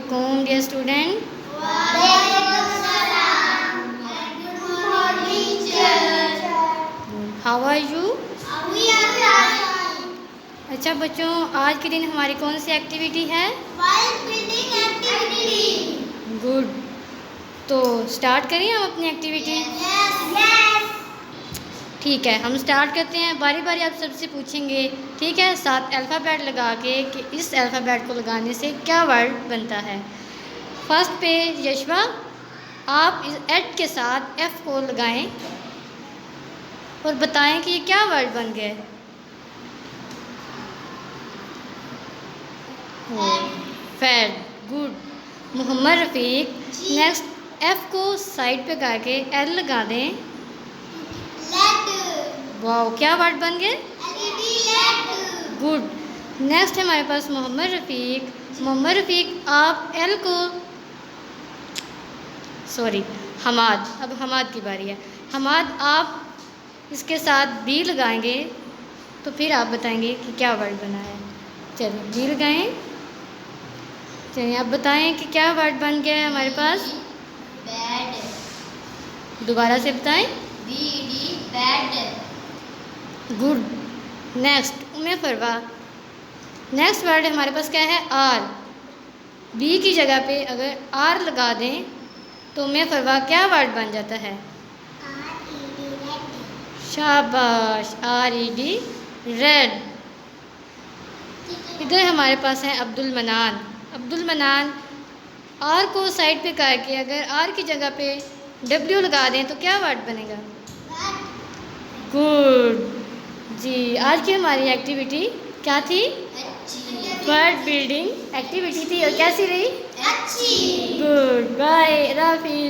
Assalamualaikum, dear student. How are you? अच्छा बच्चों, आज के दिन हमारी कौन सी एक्टिविटी है? गुड। तो स्टार्ट करें हम अपनी एक्टिविटी। ठीक है, हम स्टार्ट करते हैं। बारी बारी आप सबसे पूछेंगे, ठीक है, 7 अल्फ़ाबेट लगा के कि इस अल्फ़ाबेट को लगाने से क्या वर्ड बनता है। फर्स्ट पे यशवा, आप इस एट के साथ एफ को लगाएं और बताएं कि ये क्या वर्ड बन गए। Fad, good. Mohammad Rafiq, next F को साइड पे गा के एल लगा दें। वाओ, क्या वर्ड बन गए? गुड। नेक्स्ट है हमारे पास मोहम्मद रफ़ीक, आप एल को हमाद, अब हमाद की बारी है। हमाद, आप इसके साथ बी लगाएंगे तो फिर आप बताएंगे कि क्या वर्ड बना है। चलिए बी लगाएं। चलिए आप बताएं कि क्या वर्ड बन गया है हमारे पास। बैड। दोबारा से बताएं। बैड। गुड। नेक्स्ट उम्मे फरवा, नेक्स्ट वर्ड हमारे पास क्या है? आर। बी की जगह पे अगर आर लगा दें तो उम्मे फरवा क्या वर्ड बन जाता है? शाबाश, RED, रेड। इधर हमारे पास है अब्दुल मनान, आर को साइड पे करके अगर आर की जगह पे W लगा दें तो क्या वर्ड बनेगा? गुड जी। आज की हमारी एक्टिविटी क्या थी? वर्ड बिल्डिंग एक्टिविटी थी और कैसी रही? अच्छी। गुड बाय, हाफिज़।